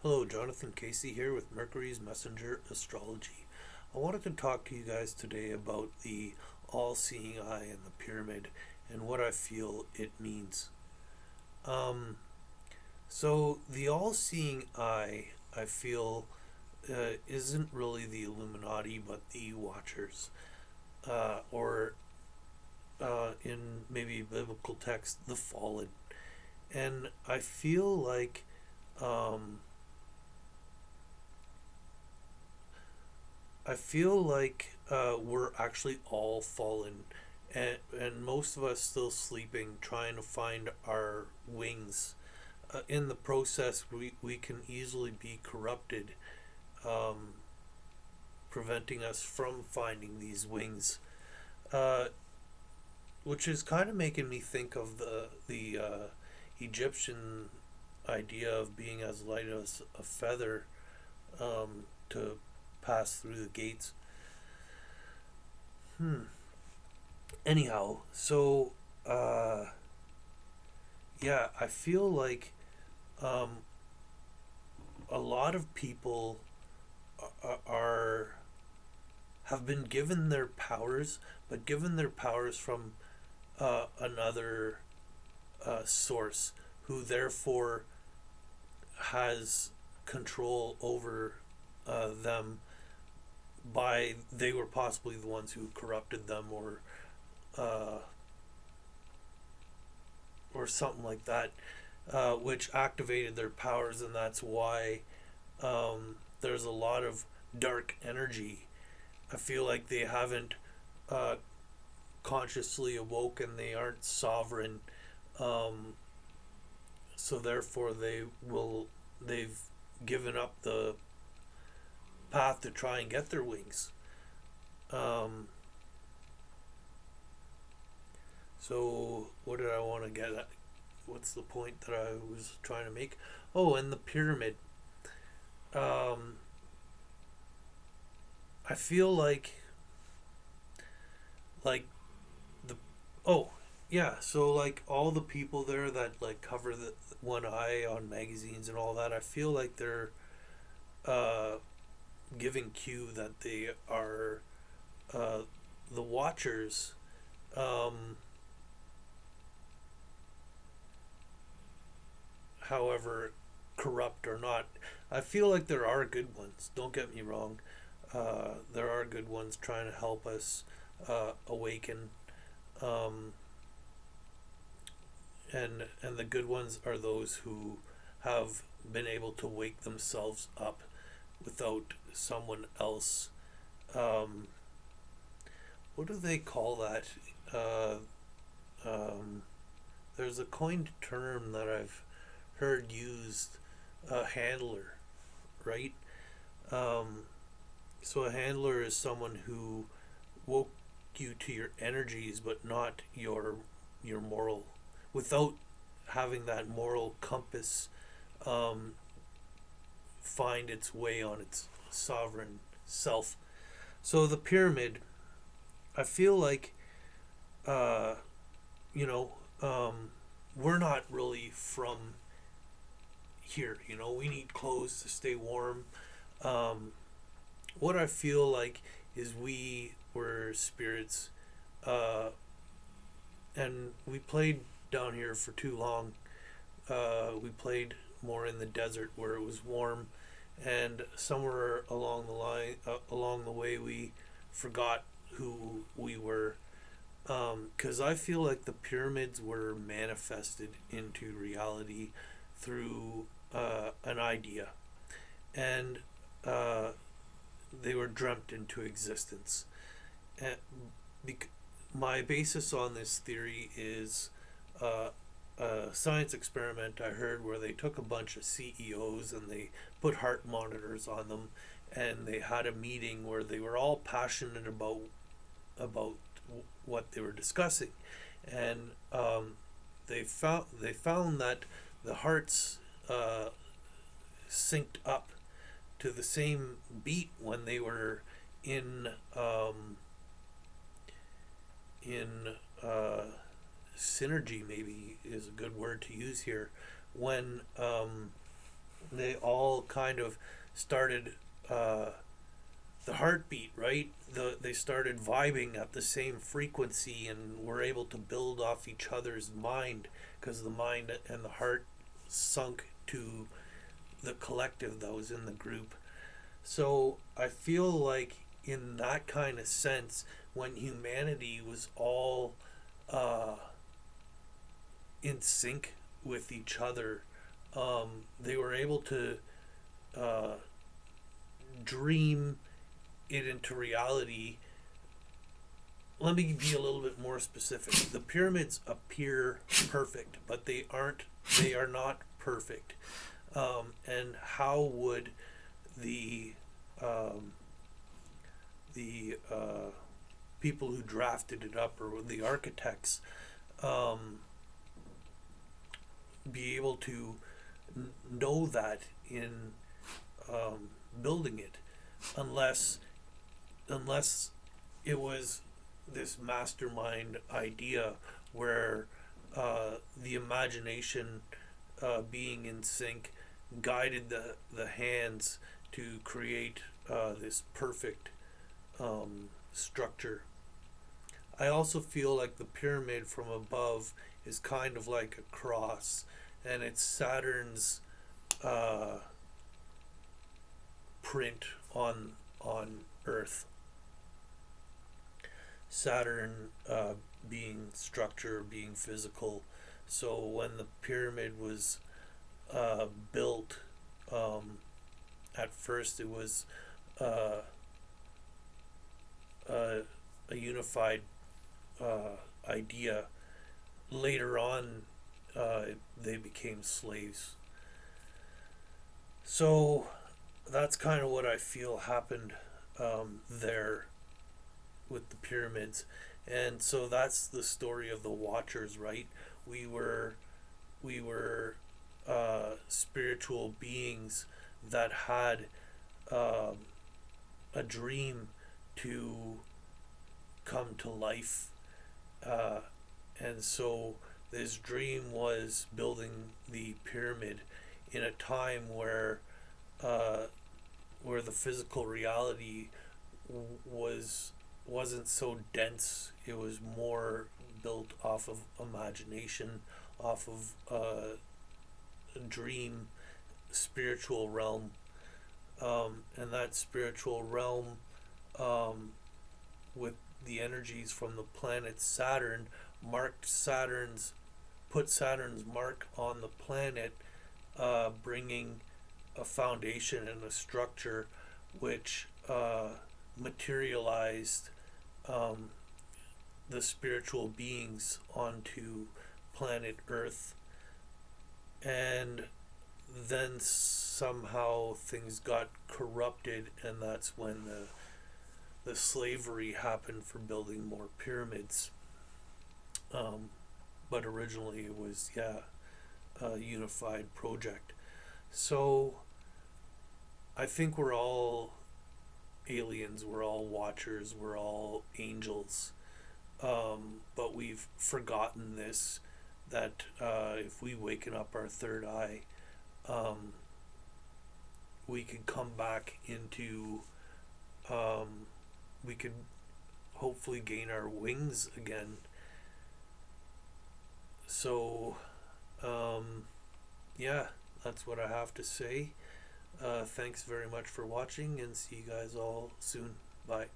Hello, Jonathan Casey here with Mercury's Messenger Astrology. I wanted to talk to you guys today about the all seeing eye and the pyramid and what I feel it means. Um, so, the all seeing eye, I feel, isn't really the Illuminati but the Watchers, or in maybe biblical text, the Fallen. And um, I feel like we're actually all fallen, and most of us still sleeping, trying to find our wings. In the process, we can easily be corrupted, um, preventing us from finding these wings. Uh, which is kind of making me think of the Egyptian idea of being as light as a feather, to pass through the gates. Anyhow, so uh, yeah, I feel like um, a lot of people are have been given their powers, but given their powers from another source, who therefore has control over them by they were possibly the ones who corrupted them, uh, or something like that, which activated their powers, and that's why there's a lot of dark energy. I feel like they haven't uh, consciously awoken; they aren't sovereign, um, so therefore they've given up the path to try and get their wings. Um, so what did I want to get at? What's the point that I was trying to make? Oh, and the pyramid. Um, I feel like the oh yeah, so like all the people there that like cover the one eye on magazines and all that, I feel like they're uh, giving cue that they are uh, the watchers. Um, however corrupt or not, I feel like there are good ones. Don't get me wrong. There are good ones trying to help us awaken, um, and the good ones are those who have been able to wake themselves up without someone else. Um, what do they call that? Uh, um, there's a coined term that I've heard used. A handler, right? Um, so a handler is someone who woke you to your energies, but not your moral, without having that moral compass um, find its way on its sovereign self. So the pyramid, I feel like, uh, you know, um, we're not really from here. We need clothes to stay warm. Um, what I feel like is we were spirits, uh, and we played down here for too long. We played more in the desert where it was warm, and somewhere along the way, we forgot who we were. Because I feel like the pyramids were manifested into reality through an idea, and uh, they were dreamt into existence. And bec- my basis on this theory is uh, a science experiment I heard where they took a bunch of CEOs and they put heart monitors on them, and they had a meeting where they were all passionate about what they were discussing, and they found that the hearts synced up to the same beat when they were in in synergy, maybe is a good word to use here, when they all kind of started the heartbeat, right? They started vibing at the same frequency and were able to build off each other's mind because the mind and the heart sunk to the collective that was in the group. So I feel like in that kind of sense, when humanity was all uh, in sync with each other, they were able to uh, dream it into reality. Let me be a little bit more specific. The pyramids appear perfect, but they aren't. They are not perfect. And how would the um, the people who drafted it up, or the architects, um, be able to know that in building it, unless unless it was this mastermind idea where the imagination, being in sync, guided the hands to create this perfect structure. I also feel like the pyramid from above is kind of like a cross, and it's Saturn's uh, print on Earth. Saturn being structure, being physical. So when the pyramid was built, um, at first it was uh, a, a unified idea. Later on, they became slaves. So that's kind of what I feel happened there with the pyramids. And so that's the story of the Watchers, right? We were we were spiritual beings that had um, a dream to come to life, uh, and so this dream was building the pyramid in a time uh, where the physical reality wasn't so dense. It was more built off of imagination, off of a dream, spiritual realm, and that spiritual realm, um, with the energies from the planet Saturn, marked Saturn's put Saturn's mark on the planet, bringing a foundation and a structure which materialized um, the spiritual beings onto planet Earth. And then somehow things got corrupted, and that's when the slavery happened for building more pyramids. Um, but originally it was, yeah, a unified project. So I think we're all aliens, we're all watchers, we're all angels. But we've forgotten this, that if we waken up our third eye, um, we could come back into, um, we could hopefully gain our wings again. So, yeah, that's what I have to say. Thanks very much for watching, and see you guys all soon. Bye.